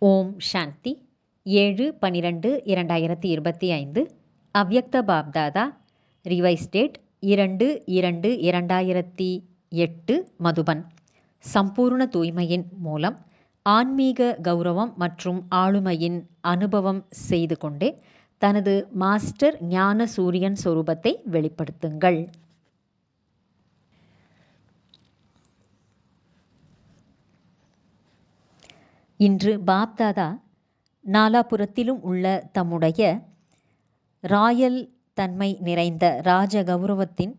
ஓம் சாந்தி 7/12/2025 அவ்யக்த Bapdada revise date 2/2/2008 Madhuban. சம்பூர்ண தூய்மையின் மூலம் ஆன்மீக கௌரவம் மற்றும் ஆளுமையின் அனுபவம் செய்து கொண்டே தனது மாஸ்டர் ஞான சூரியன் சொரூபத்தை வெளிப்படுத்துங்கள். இன்று பாப்தாதா நாலாபுரத்திலும் உள்ள தம்முடைய ராயல் தன்மை நிறைந்த ராஜ கௌரவத்தின்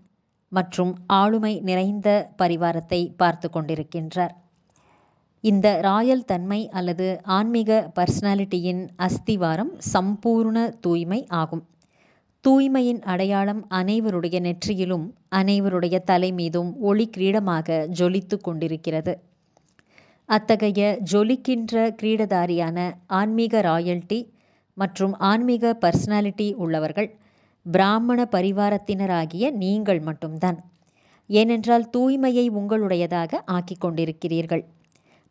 மற்றும் ஆளுமை நிறைந்த பரிவாரத்தை பார்த்து கொண்டிருக்கின்றார். இந்த ராயல் தன்மை அல்லது ஆன்மீக பர்சனாலிட்டியின் அஸ்திவாரம் சம்பூர்ண தூய்மை ஆகும். தூய்மையின் அடையாளம் அனைவருடைய நெற்றியிலும் அனைவருடைய தலை மீதும் ஒளி கிரீடமாக ஜொலித்து கொண்டிருக்கிறது. அத்தகைய ஜொலிக்கின்ற கிரீடதாரியான ஆன்மீக ராயல்டி மற்றும் ஆன்மீக பர்சனாலிட்டி உள்ளவர்கள் பிராமண பரிவாரத்தினராகிய நீங்கள் மட்டும்தான். ஏனென்றால் தூய்மையை உங்களுடையதாக ஆக்கிக் கொண்டிருக்கிறீர்கள்.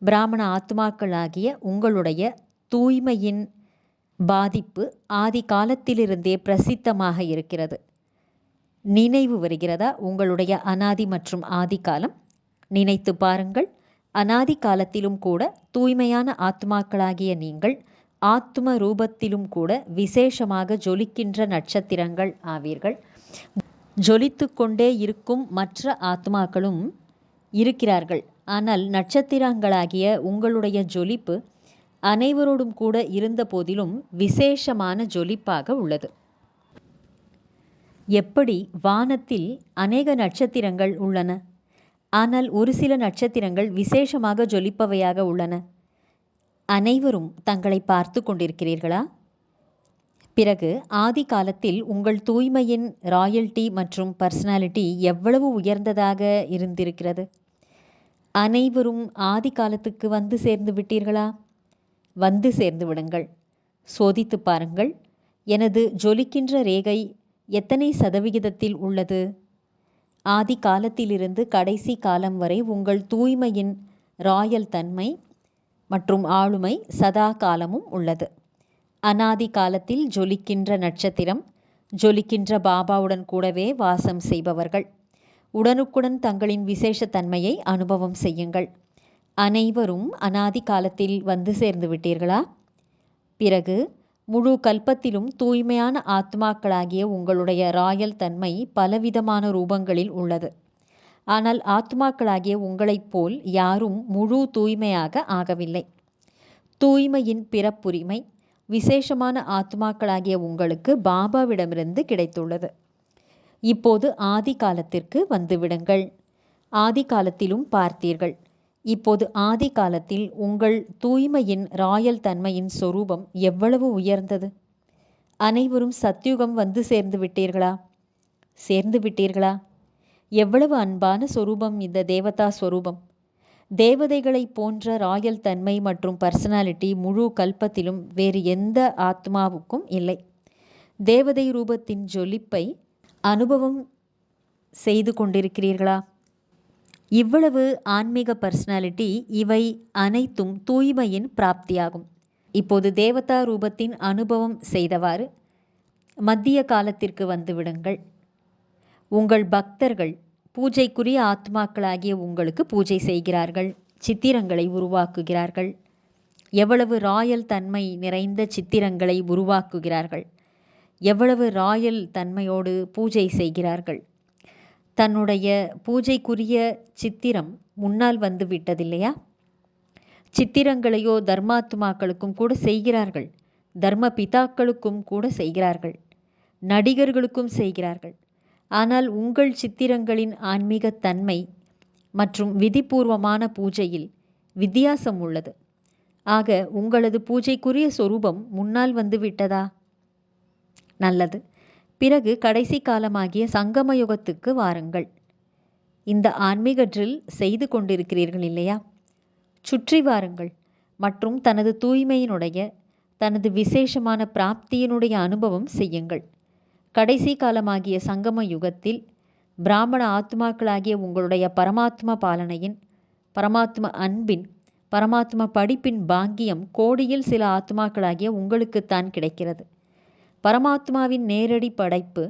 பிராமண ஆத்மாக்களாகிய உங்களுடைய தூய்மையின் பாதிப்பு ஆதி காலத்திலிருந்தே பிரசித்தமாக இருக்கிறது. நினைவு வருகிறதா உங்களுடைய அனாதி மற்றும் ஆதி காலம்? நினைத்து பாருங்கள். அனாதி காலத்திலும் கூட தூய்மையான ஆத்மாக்களாகிய நீங்கள் ஆத்ம ரூபத்திலும் கூட விசேஷமாக ஜொலிக்கின்ற நட்சத்திரங்கள் ஆவீர்கள். ஜொலித்து கொண்டே இருக்கும் மற்ற ஆத்மாக்களும் இருக்கிறார்கள். ஆனால் நட்சத்திரங்களாகிய உங்களுடைய ஜொலிப்பு அனைவரோடும் கூட இருந்த போதிலும் விசேஷமான ஜொலிப்பாக உள்ளது. எப்படி வானத்தில் அநேக நட்சத்திரங்கள் உள்ளன, ஆனால் ஒரு சில நட்சத்திரங்கள் விசேஷமாக ஜொலிப்பவையாக உள்ளன. அனைவரும் தங்களை பார்த்து கொண்டிருக்கிறீர்களா? பிறகு ஆதி காலத்தில் உங்கள் தூய்மையின் ராயல்டி மற்றும் பர்சனாலிட்டி எவ்வளவு உயர்ந்ததாக இருந்திருக்கிறது. அனைவரும் ஆதி காலத்துக்கு வந்து சேர்ந்து விட்டீர்களா? வந்து சேர்ந்து விடுங்கள். சோதித்து பாருங்கள். எனது ஜொலிக்கின்ற ரேகை எத்தனை சதவிகிதத்தில் உள்ளது? ஆதி காலத்திலிருந்து கடைசி காலம் வரை உங்கள் தூய்மையின் ராயல் தன்மை மற்றும் ஆளுமை சதா காலமும் உள்ளது. அனாதி காலத்தில் ஜொலிக்கின்ற நட்சத்திரம், ஜொலிக்கின்ற பாபாவுடன் கூடவே வாசம் செய்பவர்கள். உடனுக்குடன் தங்களின் விசேஷத்தன்மையை அனுபவம் செய்யுங்கள். அனைவரும் அனாதி காலத்தில் வந்து சேர்ந்து விட்டீர்களா? பிறகு முழு கல்பத்திலும் தூய்மையான ஆத்மாக்களாகிய உங்களுடைய ராயல் தன்மை பலவிதமான ரூபங்களில் உள்ளது. ஆனால் ஆத்மாக்களாகிய உங்களைப் போல் யாரும் முழு தூய்மையாக ஆகவில்லை. தூய்மையின் பிறப்புரிமை விசேஷமான ஆத்மாக்களாகிய உங்களுக்கு பாபாவிடமிருந்து கிடைத்துள்ளது. இப்போது ஆதி காலத்திற்கு வந்துவிடுங்கள். ஆதி காலத்திலும் பார்த்தீர்கள். இப்போது ஆதி காலத்தில் உங்கள் தூய்மையின் ராயல் தன்மையின் சொரூபம் எவ்வளவு உயர்ந்தது. அனைவரும் சத்யுகம் வந்து சேர்ந்து விட்டீர்களா? சேர்ந்து விட்டீர்களா? எவ்வளவு அன்பான சொரூபம் இந்த தேவதா சொரூபம். தேவதைகளை போன்ற ராயல் தன்மை மற்றும் பர்சனாலிட்டி முழு கல்பத்திலும் வேறு எந்த ஆத்மாவுக்கும் இல்லை. தேவதை ரூபத்தின் ஜொலிப்பை அனுபவம் செய்து கொண்டிருக்கிறீர்களா? இவ்வளவு ஆன்மீக பர்சனாலிட்டி, இவை அனைத்தும் தூய்மையின் பிராப்தியாகும். இப்போது தேவதா ரூபத்தின் அனுபவம் செய்தவாறு மத்திய காலத்திற்கு வந்துவிடுங்கள். உங்கள் பக்தர்கள் பூஜைக்குரிய ஆத்மாக்களாகிய உங்களுக்கு பூஜை செய்கிறார்கள், சித்திரங்களை உருவாக்குகிறார்கள். எவ்வளவு ராயல் தன்மை நிறைந்த சித்திரங்களை உருவாக்குகிறார்கள். எவ்வளவு ராயல் தன்மையோடு பூஜை செய்கிறார்கள். தன்னுடைய பூஜைக்குரிய சித்திரம் முன்னால் வந்து விட்டதில்லையா? சித்திரங்களையோ தர்மாத்மாக்களுக்கும் கூட செய்கிறார்கள், தர்ம பிதாக்களுக்கும் கூட செய்கிறார்கள், நடிகர்களுக்கும் செய்கிறார்கள். ஆனால் உங்கள் சித்திரங்களின் ஆன்மீக தன்மை மற்றும் விதிபூர்வமான பூஜையில் வித்தியாசம் உள்ளது. ஆக உங்களது பூஜைக்குரிய சொரூபம் முன்னால் வந்து விட்டதா? நல்லது. பிறகு கடைசி காலமாகிய சங்கமயுகத்துக்கு வாருங்கள். இந்த ஆன்மீக ட்ரில் செய்து கொண்டிருக்கிறீர்கள் இல்லையா? சுற்றி வாருங்கள் மற்றும் தனது தூய்மையினுடைய தனது விசேஷமான பிராப்தியினுடைய அனுபவம் செய்யுங்கள். கடைசி காலமாகிய சங்கம யுகத்தில் பிராமண ஆத்மாக்களாகிய உங்களுடைய பரமாத்ம பாலனையின், பரமாத்ம அன்பின் பரமாத்மா படிப்பின் பாக்கியம் கோடியில் சில ஆத்மாக்களாகிய உங்களுக்குத்தான் கிடைக்கிறது. பரமாத்மாவின் நேரடி படைப்பு,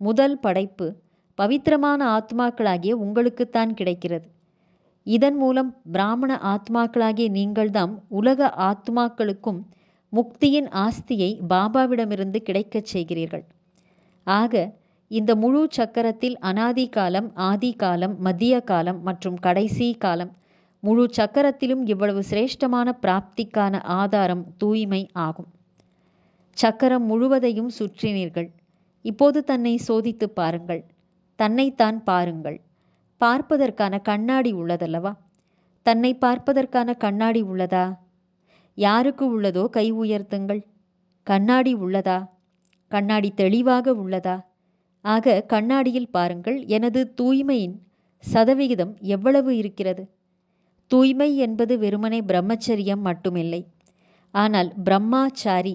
முதல் படைப்பு பவித்திரமான ஆத்மாக்களாகிய உங்களுக்குத்தான் கிடைக்கிறது. இதன் மூலம் பிராமண ஆத்மாக்களாகிய நீங்கள்தாம் உலக ஆத்மாக்களுக்கும் முக்தியின் ஆஸ்தியை பாபாவிடமிருந்து கிடைக்கச் செய்கிறீர்கள். ஆக இந்த முழு சக்கரத்தில் அனாதி காலம், ஆதி காலம், மத்திய காலம் மற்றும் கடைசி காலம், முழு சக்கரத்திலும் இவ்வளவு சிரேஷ்டமான பிராப்திக்கான ஆதாரம் தூய்மை ஆகும். சக்கரம் முழுவதையும் சுற்றினீர்கள். இப்போது தன்னை சோதித்து பாருங்கள். தன்னைத்தான் பாருங்கள். பார்ப்பதற்கான கண்ணாடி உள்ளதல்லவா? தன்னை பார்ப்பதற்கான கண்ணாடி உள்ளதா? யாருக்கு உள்ளதோ கை உயர்த்துங்கள். கண்ணாடி உள்ளதா? கண்ணாடி தெளிவாக உள்ளதா? ஆக கண்ணாடியில் பாருங்கள், எனது தூய்மையின் சதவிகிதம் எவ்வளவு இருக்கிறது? தூய்மை என்பது வெறுமனே பிரம்மச்சரியம் மட்டுமில்லை. ஆனால் பிரம்மாச்சாரி,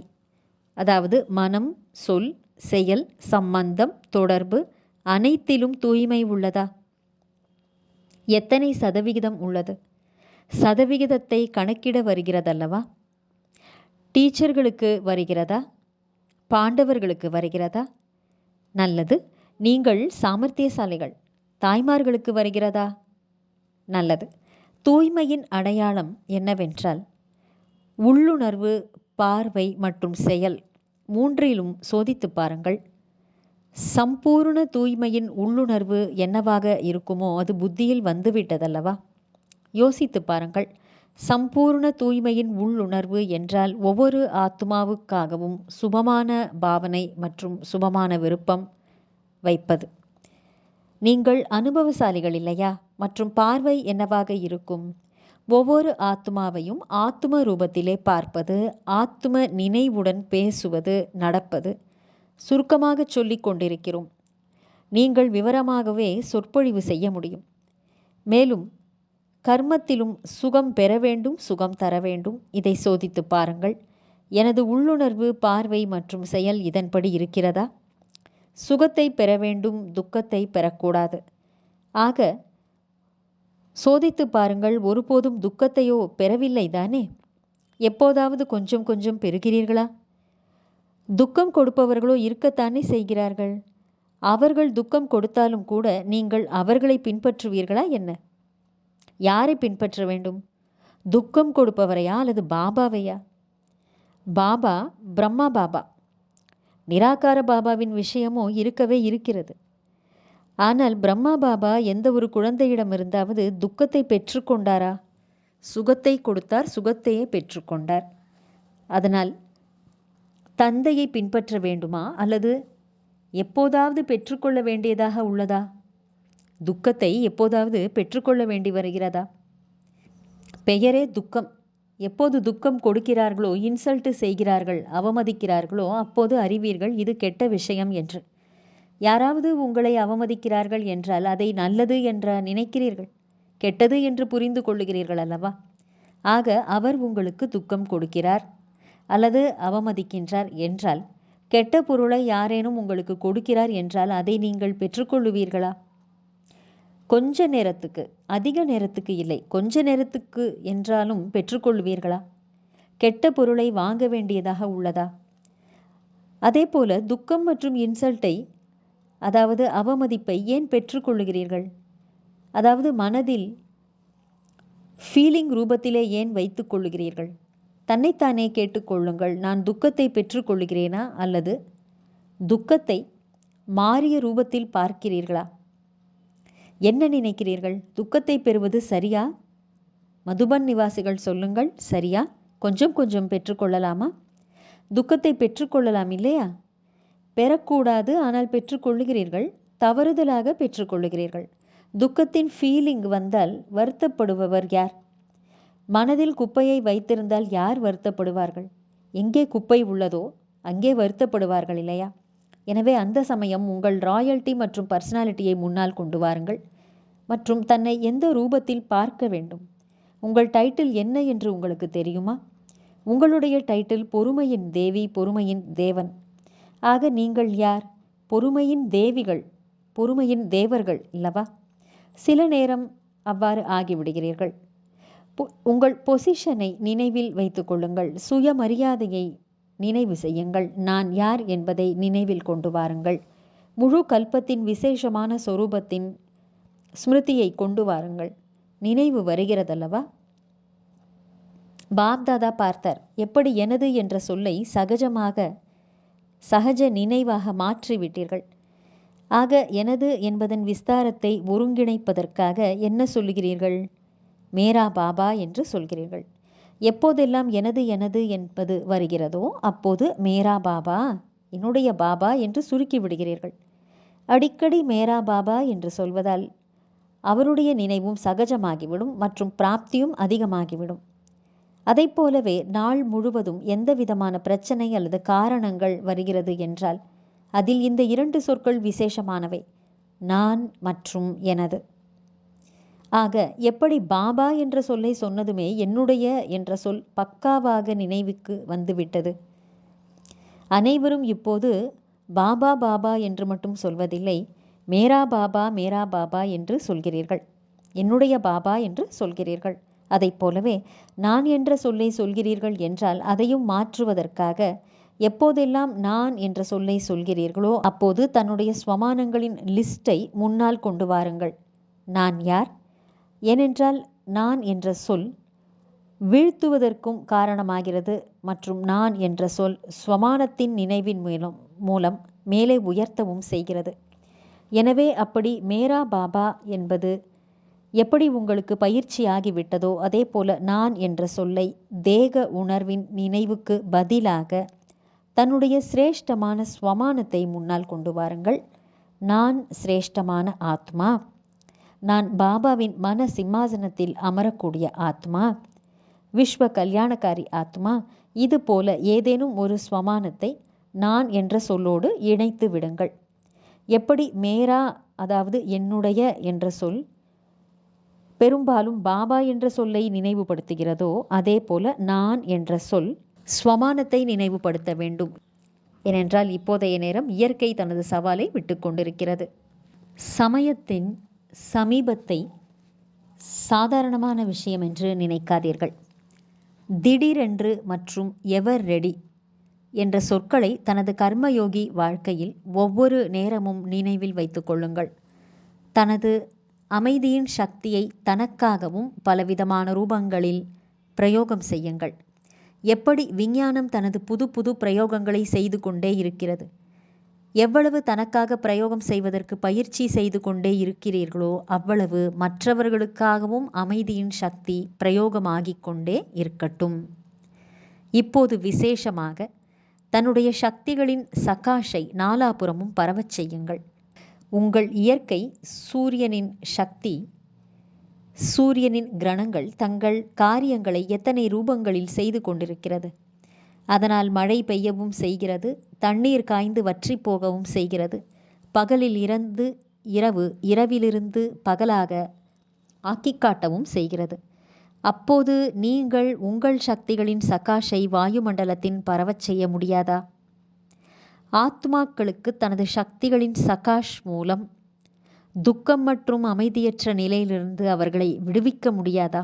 அதாவது மனம், சொல், செயல், சம்பந்தம், தொடர்பு அனைத்திலும் தூய்மை உள்ளதா? எத்தனை சதவிகிதம் உள்ளது? சதவிகிதத்தை கணக்கிட வருகிறதல்லவா? டீச்சர்களுக்கு வருகிறதா? பாண்டவர்களுக்கு வருகிறதா? நல்லது. நீங்கள் சாமர்த்தியசாலிகள். தாய்மார்களுக்கு வருகிறதா? நல்லது. தூய்மையின் அடையாளம் என்னவென்றால் உள்ளுணர்வு, பார்வை மற்றும் செயல் மூன்றிலும் சோதித்து பாருங்கள். சம்பூர்ண தூய்மையின் உள்ளுணர்வு என்னவாக இருக்குமோ அது புத்தியில் வந்துவிட்டதல்லவா? யோசித்து பாருங்கள். சம்பூர்ண தூய்மையின் உள்ளுணர்வு என்றால் ஒவ்வொரு ஆத்மாவுக்காகவும் சுபமான பாவனை மற்றும் சுபமான விருப்பம் வைப்பது. நீங்கள் அனுபவசாலிகள் இல்லையா? மற்றும் பார்வை என்னவாக இருக்கும்? ஒவ்வொரு ஆத்மாவையும் ஆத்ம ரூபத்திலே பார்ப்பது, ஆத்ம நினைவுடன் பேசுவது, நடப்பது. சுருக்கமாக சொல்லிக் கொண்டிருக்கிறோம். நீங்கள் விவரமாகவே சொற்பொழிவு செய்ய முடியும். மேலும் கர்மத்திலும் சுகம் பெற வேண்டும், சுகம் தர வேண்டும். இதை சோதித்து பாருங்கள். எனது உள்ளுணர்வு, பார்வை மற்றும் செயல் இதன்படி இருக்கிறதா? சுகத்தை பெற வேண்டும், துக்கத்தை பெறக்கூடாது. ஆக சோதித்து பாருங்கள். ஒருபோதும் துக்கத்தையோ பெறவில்லை தானே? எப்போதாவது கொஞ்சம் கொஞ்சம் பெறுகிறீர்களா? துக்கம் கொடுப்பவர்களோ இருக்கத்தானே செய்கிறார்கள். அவர்கள் துக்கம் கொடுத்தாலும் கூட நீங்கள் அவர்களை பின்பற்றுவீர்களா என்ன? யாரை பின்பற்ற வேண்டும்? துக்கம் கொடுப்பவரையா அல்லது பாபாவையா? பாபா பிரம்மா பாபா. நிராகார பாபாவின் விஷயமோ இருக்கவே இருக்கிறது. ஆனால் பிரம்மா பாபா எந்த ஒரு குழந்தையிடமிருந்தாவது துக்கத்தை பெற்றுக்கொண்டாரா? சுகத்தை கொடுத்தார், சுகத்தையே பெற்றுக்கொண்டார். அதனால் தந்தையை பின்பற்ற வேண்டுமா அல்லது எப்போதாவது பெற்றுக்கொள்ள வேண்டியதாக உள்ளதா? துக்கத்தை எப்போதாவது பெற்றுக்கொள்ள வேண்டி வருகிறதா? பெயரே துக்கம். எப்போது துக்கம் கொடுக்கிறார்களோ, இன்சல்ட் செய்கிறார்கள், அவமதிக்கிறார்களோ அப்போது அறிவீர்கள் இது கெட்ட விஷயம் என்று. யாராவது உங்களை அவமதிக்கிறார்கள் என்றால் அதை நல்லது என்று நினைக்கிறீர்கள், கெட்டது என்று புரிந்து கொள்ளுகிறீர்கள் அல்லவா? ஆக அவர் உங்களுக்கு துக்கம் கொடுக்கிறார் அல்லது அவமதிக்கின்றார் என்றால், கெட்ட பொருளை யாரேனும் உங்களுக்கு கொடுக்கிறார் என்றால் அதை நீங்கள் பெற்றுக்கொள்ளுவீர்களா? கொஞ்ச நேரத்துக்கு, அதிக நேரத்துக்கு இல்லை, கொஞ்ச நேரத்துக்கு என்றாலும் பெற்றுக்கொள்வீர்களா? கெட்ட பொருளை வாங்க வேண்டியதாக உள்ளதா? அதே போல துக்கம் மற்றும் இன்சல்ட்டை, அதாவது அவமதிப்பை ஏன் பெற்றுக்கொள்ளுகிறீர்கள்? அதாவது மனதில் ஃபீலிங் ரூபத்திலே ஏன் வைத்து கொள்ளுகிறீர்கள்? தன்னைத்தானே கேட்டுக்கொள்ளுங்கள். நான் துக்கத்தை பெற்றுக்கொள்ளுகிறேனா அல்லது துக்கத்தை மாறிய ரூபத்தில் பார்க்கிறீர்களா? என்ன நினைக்கிறீர்கள்? துக்கத்தை பெறுவது சரியா? மதுபன் நிவாசிகள் சொல்லுங்கள், சரியா? கொஞ்சம் கொஞ்சம் பெற்றுக்கொள்ளலாமா? துக்கத்தை பெற்றுக்கொள்ளலாம் இல்லையா? பெறக்கூடாது, ஆனால் பெற்றுக்கொள்ளுகிறீர்கள். தவறுதலாக பெற்றுக்கொள்ளுகிறீர்கள். துக்கத்தின் ஃபீலிங் வந்தால் வருத்தப்படுபவர் யார்? மனதில் குப்பையை வைத்திருந்தால் யார் வருத்தப்படுவார்கள்? எங்கே குப்பை உள்ளதோ அங்கே வருத்தப்படுவார்கள் இல்லையா? எனவே அந்த சமயம் உங்கள் ராயல்ட்டி மற்றும் பர்சனாலிட்டியை முன்னால் கொண்டு வாருங்கள். மற்றும் தன்னை எந்த ரூபத்தில் பார்க்க வேண்டும்? உங்கள் டைட்டில் என்ன என்று உங்களுக்கு தெரியுமா? உங்களுடைய டைட்டில் பொறுமையின் தேவி, பொறுமையின் தேவன். ஆக நீங்கள் யார்? பொறுமையின் தேவிகள், பொறுமையின் தேவர்கள் இல்லவா? சில நேரம் அவ்வாறு ஆகிவிடுகிறீர்கள். உங்கள் பொசிஷனை நினைவில் வைத்துக் கொள்ளுங்கள். சுயமரியாதையை நினைவு செய்யுங்கள். நான் யார் என்பதை நினைவில் கொண்டு வாருங்கள். முழு கல்பத்தின் விசேஷமான சொரூபத்தின் ஸ்மிருதியை கொண்டு வாருங்கள். நினைவு வருகிறதல்லவா? பாப்தாதா பார்த்தார். எப்படி எனது என்ற சொல்லை சகஜ நினைவாக மாற்றிவிட்டீர்கள். ஆக எனது என்பதன் விஸ்தாரத்தை ஒருங்கிணைப்பதற்காக என்ன சொல்லுகிறீர்கள்? மேரா பாபா என்று சொல்கிறீர்கள். எப்போதெல்லாம் எனது என்பது வருகிறதோ அப்போது மேரா பாபா, என்னுடைய பாபா என்று சுருக்கி விடுகிறீர்கள். அடிக்கடி மேரா பாபா என்று சொல்வதால் அவருடைய நினைவும் சகஜமாகிவிடும் மற்றும் பிராப்தியும் அதிகமாகிவிடும். அதை போலவே நாள் முழுவதும் எந்த விதமான பிரச்சனை அல்லது காரணங்கள் வருகிறது என்றால் அதில் இந்த 2 சொற்கள் விசேஷமானவை, நான் மற்றும் எனது. ஆக எப்படி பாபா என்ற சொல்லை சொன்னதுமே என்னுடைய என்ற சொல் பக்காவாக நினைவுக்கு வந்துவிட்டது. அனைவரும் இப்போது பாபா பாபா என்று மட்டும் சொல்வதில்லை, மேரா பாபா என்று சொல்கிறீர்கள். என்னுடைய பாபா என்று சொல்கிறீர்கள். அதை போலவே நான் என்ற சொல்லை சொல்கிறீர்கள் என்றால் அதையும் மாற்றுவதற்காக எப்போதெல்லாம் நான் என்ற சொல்லை சொல்கிறீர்களோ அப்போது தன்னுடைய ஸ்வமானங்களின் லிஸ்டை முன்னால் கொண்டு வாருங்கள். நான் யார்? ஏனென்றால் நான் என்ற சொல் வீழ்த்துவதற்கும் காரணமாகிறது மற்றும் நான் என்ற சொல் ஸ்வமானத்தின் நினைவின் மூலம் மேலே உயர்த்தவும் செய்கிறது. எனவே அப்படி மேரா பாபா என்பது எப்படி உங்களுக்கு பயிற்சியாகிவிட்டதோ அதே போல நான் என்ற சொல்லை தேக உணர்வின் நினைவுக்கு பதிலாக தன்னுடைய சிரேஷ்டமான ஸ்வமானத்தை முன்னால் கொண்டு வாருங்கள். நான் சிரேஷ்டமான ஆத்மா, நான் பாபாவின் மன சிம்மாசனத்தில் அமரக்கூடிய ஆத்மா, விஸ்வ கல்யாணக்காரி ஆத்மா. இது போல ஏதேனும் ஒரு ஸ்வமானத்தை நான் என்ற சொல்லோடு இணைத்து விடுங்கள். எப்படி மேரா அதாவது என்னுடைய என்ற சொல் பெரும்பாலும் பாபா என்ற சொல்லை நினைவுபடுத்துகிறதோ அதே போல நான் என்ற சொல் ஸ்வமானத்தை நினைவுபடுத்த வேண்டும். ஏனென்றால் இப்போதைய நேரம் இயற்கை தனது சவாலை விட்டு கொண்டிருக்கிறது. சமயத்தின் சமீபத்தை சாதாரணமான விஷயம் என்று நினைக்காதீர்கள். திடீரென்று மற்றும் எவர் ரெடி என்ற சொற்களை தனது கர்மயோகி வாழ்க்கையில் ஒவ்வொரு நேரமும் நினைவில் வைத்துக் கொள்ளுங்கள். தனது அமைதியின் சக்தியை தனக்காகவும் பலவிதமான ரூபங்களில் பிரயோகம் செய்யுங்கள். எப்படி விஞ்ஞானம் தனது புது பிரயோகங்களை செய்து கொண்டே இருக்கிறது. எவ்வளவு தனக்காக பிரயோகம் செய்வதற்கு பயிற்சி செய்து கொண்டே இருக்கிறீர்களோ அவ்வளவு மற்றவர்களுக்காகவும் அமைதியின் சக்தி பிரயோகமாகிக் கொண்டே இருக்கட்டும். இப்போது விசேஷமாக தன்னுடைய சக்திகளின் சகாஷை நாலாபுறமும் பரவச் செய்யுங்கள். உங்கள் இயற்கை சூரியனின் சக்தி, சூரியனின் கிரணங்கள் தங்கள் காரியங்களை எத்தனை ரூபங்களில் செய்து கொண்டிருக்கிறது. அதனால் மழை பெய்யவும் செய்கிறது, தண்ணீர் காய்ந்து வற்றி போகவும் செய்கிறது, பகலில் இருந்து இரவு, இரவிலிருந்து பகலாக ஆக்கிக்காட்டவும் செய்கிறது. அப்போது நீங்கள் உங்கள் சக்திகளின் சகாஷை வாயுமண்டலத்தின் பரவச் செய்ய முடியாதா? ஆத்மாக்களுக்கு தனது சக்திகளின் சகாஷ் மூலம் துக்கம் மற்றும் அமைதியற்ற நிலையிலிருந்து அவர்களை விடுவிக்க முடியாதா?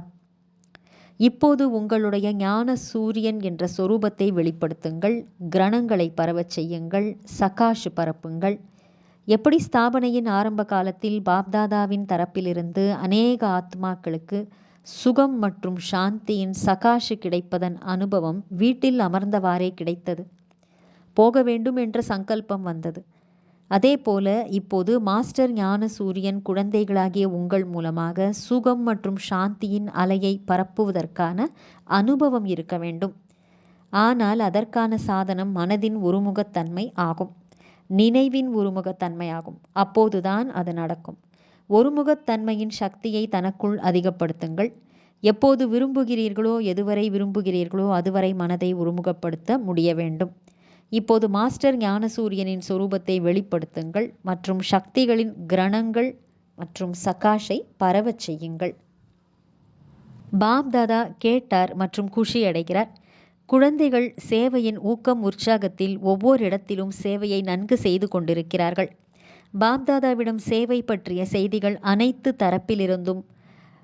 இப்போது உங்களுடைய ஞான சூரியன் என்ற சொரூபத்தை வெளிப்படுத்துங்கள். கிரணங்களை பரவச் செய்யுங்கள், சகாஷ் பரப்புங்கள். எப்படி ஸ்தாபனையின் ஆரம்ப காலத்தில் பாப்தாதாவின் தரப்பிலிருந்து அநேக ஆத்மாக்களுக்கு சுகம் மற்றும் சாந்தியின் சகாஷு கிடைப்பதன் அனுபவம் வீட்டில் அமர்ந்தவாறே கிடைத்தது. போக வேண்டும் என்ற சங்கல்பம் வந்தது. அதே போல இப்போது மாஸ்டர் ஞான சூரியன் குழந்தைகளாகிய உங்கள் மூலமாக சுகம் மற்றும் சாந்தியின் அலையை பரப்புவதற்கான அனுபவம் இருக்க வேண்டும். ஆனால் அதற்கான சாதனம் மனதின் ஒருமுகத்தன்மை ஆகும், நினைவின் ஒருமுகத்தன்மை ஆகும். அப்போதுதான் அது நடக்கும். ஒருமுகத்தன்மையின் சக்தியை தனக்குள் அதிகப்படுத்துங்கள். எப்போது விரும்புகிறீர்களோ, எதுவரை விரும்புகிறீர்களோ அதுவரை மனதை ஒருமுகப்படுத்த முடிய வேண்டும். இப்போது மாஸ்டர் ஞானசூரியனின் சொரூபத்தை வெளிப்படுத்துங்கள் மற்றும் சக்திகளின் கிரணங்கள் மற்றும் சகாஷை பரவச் செய்யுங்கள். பாப்தாதா கேட்டார் மற்றும் குஷி அடைகிறார். குழந்தைகள் சேவையின் ஊக்கம் உற்சாகத்தில் ஒவ்வொரு இடத்திலும் சேவையை நன்கு செய்து கொண்டிருக்கிறார்கள். பாப்தாதாவிடம் சேவை பற்றிய செய்திகள் அனைத்து தரப்பிலிருந்தும்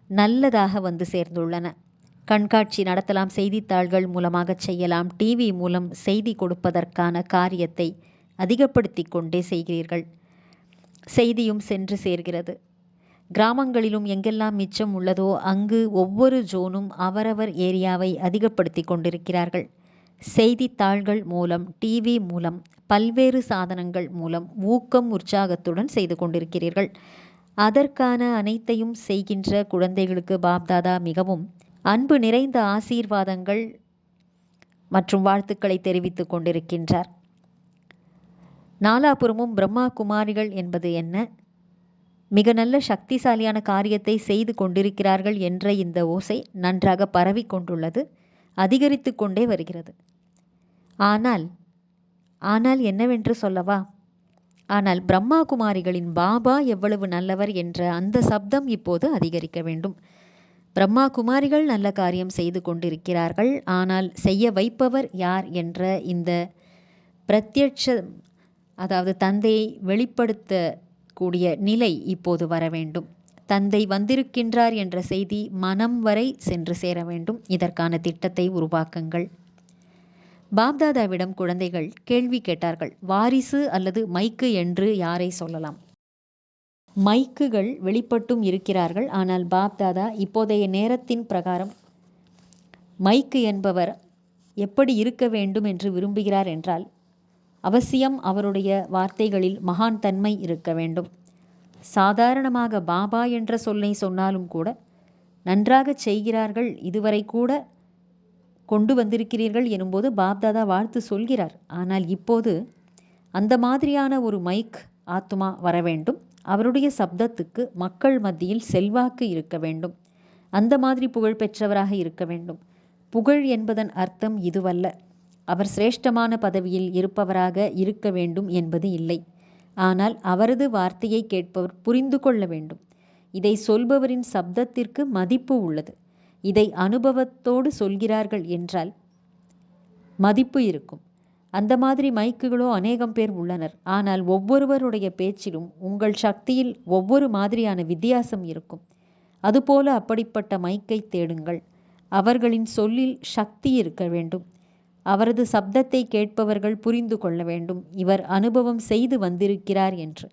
நல்லதாக வந்து சேர்ந்துள்ளன. கண்காட்சி நடத்தலாம், செய்தித்தாள்கள் மூலமாக செய்யலாம், டிவி மூலம் செய்தி கொடுப்பதற்கான காரியத்தை அதிகப்படுத்தி கொண்டே செய்கிறீர்கள். செய்தியும் சென்று சேர்கிறது. கிராமங்களிலும் எங்கெல்லாம் மிச்சம் உள்ளதோ அங்கு ஒவ்வொரு ஜோனும் அவரவர் ஏரியாவை அதிகப்படுத்தி கொண்டிருக்கிறார்கள். செய்தித்தாள்கள் மூலம், டிவி மூலம், பல்வேறு சாதனங்கள் மூலம் ஊக்கம் உற்சாகத்துடன் செய்து கொண்டிருக்கிறீர்கள். அதற்கான அனைத்தையும் செய்கின்ற குழந்தைகளுக்கு பாப்தாதா மிகவும் அன்பு நிறைந்த ஆசீர்வாதங்கள் மற்றும் வாழ்த்துக்களை தெரிவித்துக் கொண்டிருக்கின்றார். நாலாபுறமும் பிரம்மா குமாரிகள் என்பது என்ன? மிக நல்ல சக்திசாலியான காரியத்தை செய்து கொண்டிருக்கிறார்கள் என்ற இந்த ஓசை நன்றாக பரவி கொண்டுள்ளது, அதிகரித்து கொண்டே வருகிறது. ஆனால் என்னவென்று சொல்லவா? ஆனால் பிரம்மா குமாரிகளின் பாபா எவ்வளவு நல்லவர் என்ற அந்த சப்தம் இப்போது அதிகரிக்க வேண்டும். பிரம்மா குமாரிகள் நல்ல காரியம் செய்து கொண்டிருக்கிறார்கள், ஆனால் செய்ய வைப்பவர் யார் என்ற இந்த பிரத்யட்ச, அதாவது தந்தையை வெளிப்படுத்தக்கூடிய நிலை இப்போது வர வேண்டும். தந்தை வந்திருக்கின்றார் என்ற செய்தி மனம் வரை சென்று சேர வேண்டும். இதற்கான திட்டத்தை உருவாக்குங்கள். பாப்தாதாவிடம் குழந்தைகள் கேள்வி கேட்டார்கள். வாரிசு அல்லது மைக்கு என்று யாரை சொல்லலாம்? மைக்குகள் வெளிப்பட்டும் இருக்கிறார்கள். ஆனால் பாப்தாதா இப்போதைய நேரத்தின் பிரகாரம் மைக்கு என்பவர் எப்படி இருக்க வேண்டும் என்று விரும்புகிறார் என்றால், அவசியம் அவருடைய வார்த்தைகளில் மகான் தன்மை இருக்க வேண்டும். சாதாரணமாக பாபா என்ற சொல்லை சொன்னாலும் கூட நன்றாக செய்கிறார்கள், இதுவரை கூட கொண்டு வந்திருக்கிறீர்கள் எனும்போது பாப்தாதா வாழ்த்து சொல்கிறார். ஆனால் இப்போது அந்த மாதிரியான ஒரு மைக் ஆத்மா வர வேண்டும். அவருடைய சப்தத்துக்கு மக்கள் மத்தியில் செல்வாக்கு இருக்க வேண்டும். அந்த மாதிரி புகழ் பெற்றவராக இருக்க வேண்டும். புகழ் என்பதன் அர்த்தம் இதுவல்ல, அவர் சிரேஷ்டமான பதவியில் இருப்பவராக இருக்க வேண்டும் என்பது இல்லை. ஆனால் அவரது வார்த்தையை கேட்பவர் புரிந்து கொள்ள வேண்டும். இதை சொல்பவரின் சப்தத்திற்கு மதிப்பு உள்ளது. இதை அனுபவத்தோடு சொல்கிறார்கள் என்றால் மதிப்பு இருக்கும். அந்த மாதிரி மைக்குகளோ அநேகம் பேர் உள்ளனர். ஆனால் ஒவ்வொருவருடைய பேச்சிலும் உங்கள் சக்தியில் ஒவ்வொரு மாதிரியான வித்தியாசம் இருக்கும். அதுபோல அப்படிப்பட்ட மைக்கை தேடுங்கள். அவர்களின் சொல்லில் சக்தி இருக்க வேண்டும். அவரது சப்தத்தை கேட்பவர்கள் புரிந்து கொள்ள வேண்டும், இவர் அனுபவம் செய்து வந்திருக்கிறார் என்று.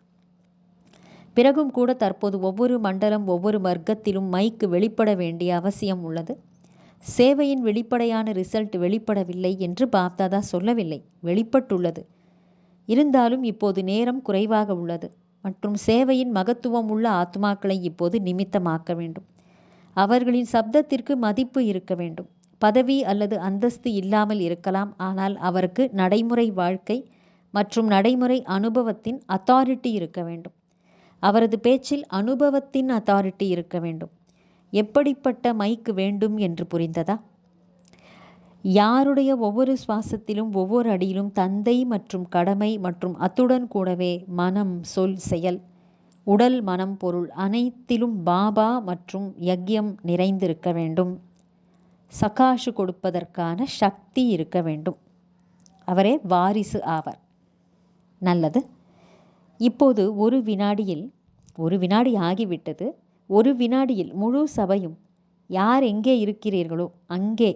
பிறகும் கூட தற்போது ஒவ்வொரு மண்டலம், ஒவ்வொரு வர்க்கத்திலும் மைக்கு வெளிப்பட வேண்டிய அவசியம் உள்ளது. சேவையின் வெளிப்படையான ரிசல்ட் வெளிப்படவில்லை என்று பாப்தாதா சொல்லவில்லை, வெளிப்பட்டுள்ளது. இருந்தாலும் இப்போது நேரம் குறைவாக உள்ளது மற்றும் சேவையின் மகத்துவம் உள்ள ஆத்மாக்களை இப்போது நிமித்தமாக்க வேண்டும். அவர்களின் சப்தத்திற்கு மதிப்பு இருக்க வேண்டும். பதவி அல்லது அந்தஸ்து இல்லாமல் இருக்கலாம், ஆனால் அவருக்கு நடைமுறை வாழ்க்கை மற்றும் நடைமுறை அனுபவத்தின் அத்தாரிட்டி இருக்க வேண்டும். அவரது பேச்சில் அனுபவத்தின் அத்தாரிட்டி இருக்க வேண்டும். எப்படிப்பட்ட மைக்கு வேண்டும் என்று புரிந்ததா? யாருடைய ஒவ்வொரு சுவாசத்திலும் ஒவ்வொரு அடியிலும் தந்தை மற்றும் கடமை மற்றும் அத்துடன் கூடவே மனம், சொல், செயல், உடல், மனம், பொருள் அனைத்திலும் பாபா மற்றும் யக்யம் நிறைந்திருக்க வேண்டும். சகாஷு கொடுப்பதற்கான சக்தி இருக்க வேண்டும். அவரே வாரிசு ஆவார். நல்லது. இப்போது ஒரு வினாடி ஆகிவிட்டது. ஒரு வினாடியில் முழு சபையும் யார் எங்கே இருக்கிறீர்களோ அங்கே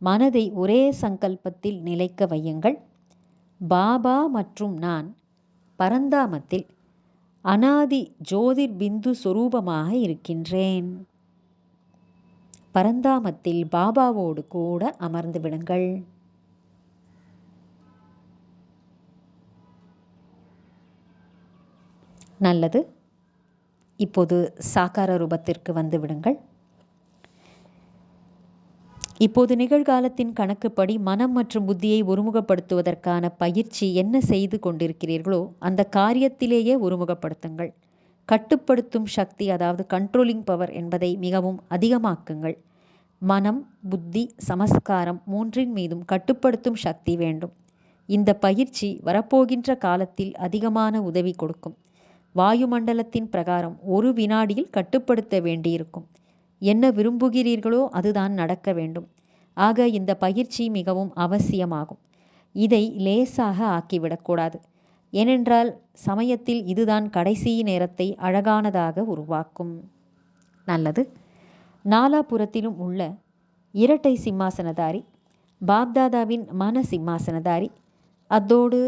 மனதை ஒரே சங்கல்பத்தில் நிலைக்க வையுங்கள். பாபா மற்றும் நான் பரந்தாமத்தில் அனாதி ஜோதிர் பிந்து சொரூபமாக இருக்கின்றேன். பரந்தாமத்தில் பாபாவோடு கூட அமர்ந்து விடுங்கள். நல்லது. இப்போது சாகார ரூபத்திற்கு வந்து விடுங்கள். இப்போது நிகழ்காலத்தின் கணக்குப்படி மனம் மற்றும் புத்தியை ஒருமுகப்படுத்துவதற்கான பயிற்சி என்ன செய்து கொண்டிருக்கிறீர்களோ அந்த காரியத்திலேயே ஒருமுகப்படுத்துங்கள். கட்டுப்படுத்தும் சக்தி, அதாவது கண்ட்ரோலிங் பவர் என்பதை மிகவும் அதிகமாக்குங்கள். மனம், புத்தி, சமஸ்காரம் மூன்றின் மீதும் கட்டுப்படுத்தும் சக்தி வேண்டும். இந்த பயிற்சி வரப்போகின்ற காலத்தில் அதிகமான உதவி கொடுக்கும். வாயுமண்டலத்தின் பிரகாரம் ஒரு வினாடியில் கட்டுப்படுத்த வேண்டியிருக்கும். என்ன விரும்புகிறீர்களோ அதுதான் நடக்க வேண்டும். ஆக இந்த பயிற்சி மிகவும் அவசியமாகும். இதை லேசாக ஆக்கிவிடக்கூடாது. ஏனென்றால் சமயத்தில் இதுதான் கடைசி நேரத்தை அழகானதாக உருவாக்கும். நல்லது. நாலாபுறத்திலும் உள்ள இரட்டை சிம்மாசனதாரி, பாப்தாதாவின் மன சிம்மாசனதாரி, அதோடு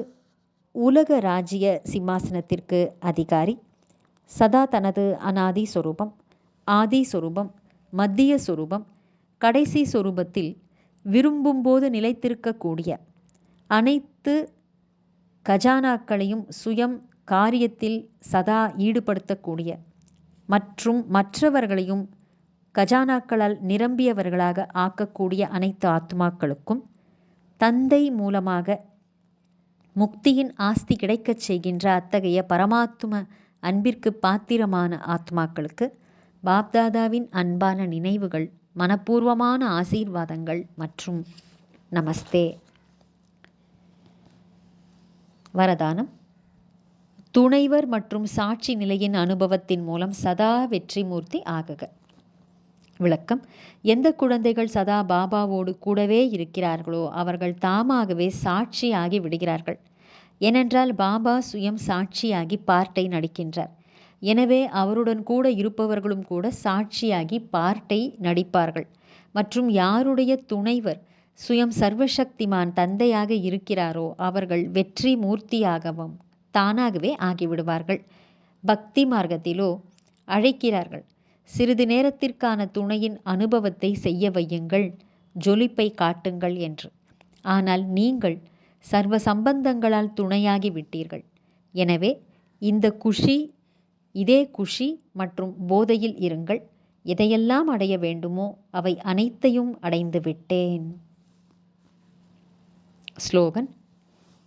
உலக ராஜ்ய சிம்மாசனத்திற்கு அதிகாரி, சதா தனது அனாதி சொரூபம், ஆதி சொரூபம், மத்திய சொரூபம், கடைசி சொரூபத்தில் விரும்பும்போது நிலைத்திருக்கக்கூடிய அனைத்து கஜானாக்களையும் சுயம் காரியத்தில் சதா ஈடுபடுத்தக்கூடிய மற்றும் மற்றவர்களையும் கஜானாக்களால் நிரம்பியவர்களாக ஆக்கக்கூடிய அனைத்து ஆத்மாக்களுக்கும் தந்தை மூலமாக முக்தியின் ஆஸ்தி கிடைக்கச் செய்கின்ற அத்தகைய பரமாத்ம அன்பிற்கு பாத்திரமான ஆத்மாக்களுக்கு பாப்தாதாவின் அன்பான நினைவுகள், மனப்பூர்வமான ஆசீர்வாதங்கள் மற்றும் நமஸ்தே. வரதானம்: துணைவர் மற்றும் சாட்சி நிலையின் அனுபவத்தின் மூலம் சதா வெற்றி மூர்த்தி ஆகுக. விளக்கம்: எந்த குழந்தைகள் சதா பாபாவோடு கூடவே இருக்கிறார்களோ அவர்கள் தாமாகவே சாட்சியாகி விடுகிறார்கள். ஏனென்றால் பாபா சுயம் சாட்சியாகி பார்ட்டை நடிக்கின்றார். எனவே அவருடன் கூட இருப்பவர்களும் கூட சாட்சியாகி பார்ட்டை நடிப்பார்கள். மற்றும் யாருடைய துணைவர் சுயம் சர்வசக்திமான் தந்தையாக இருக்கிறாரோ அவர்கள் வெற்றி மூர்த்தியாகவும் தானாகவே ஆகிவிடுவார்கள். பக்தி மார்க்கத்திலோ அழைக்கிறார்கள், சிறிது நேரத்திற்கான துணையின் அனுபவத்தை செய்ய வையுங்கள், ஜொலிப்பை காட்டுங்கள் என்று. ஆனால் நீங்கள் சர்வ சம்பந்தங்களால் துணையாகி விட்டீர்கள். எனவே இதே குஷி மற்றும் போதையில் இருங்கள். எதையெல்லாம் அடைய வேண்டுமோ அவை அனைத்தையும் அடைந்து விட்டேன். ஸ்லோகன்: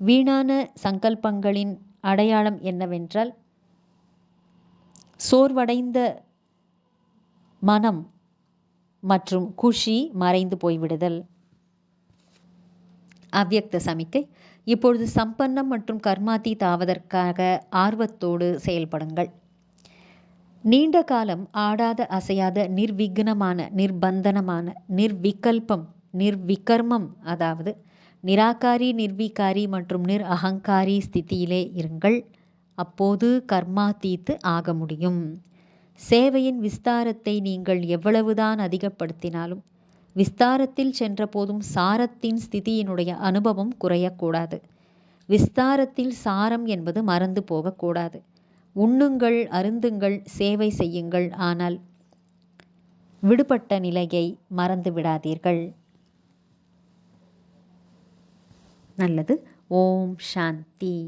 வீணான சங்கல்பங்களின் அடையாளம் என்னவென்றால் சோர்வடைந்த மனம் மற்றும் குஷி மறைந்து போய்விடுதல். அவ்யக்த சமிக்கை: இப்பொழுது சம்பன்னம் மற்றும் கர்மாத்தீத் ஆவதற்காக ஆர்வத்தோடு செயல்படுங்கள். நீண்ட காலம் ஆடாத அசையாத நிர்விக்னமான, நிர்பந்தனமான, நிர்விகல்பம், நிர்விகர்மம், அதாவது நிராகாரி, நிர்வீகாரி மற்றும் அகங்காரி ஸ்திதியிலே இருங்கள். அப்போது கர்மாத்தீத்து ஆக முடியும். சேவையின் விஸ்தாரத்தை நீங்கள் எவ்வளவுதான் அதிகப்படுத்தினாலும் விஸ்தாரத்தில் சென்ற போதும் சாரத்தின் ஸ்திதியினுடைய அனுபவம் குறையக்கூடாது. விஸ்தாரத்தில் சாரம் என்பது மறந்து போகக்கூடாது. உண்ணுங்கள், அருந்துங்கள், சேவை செய்யுங்கள், ஆனால் விடுபட்ட நிலையை மறந்து விடாதீர்கள். நல்லது. ஓம் சாந்தி.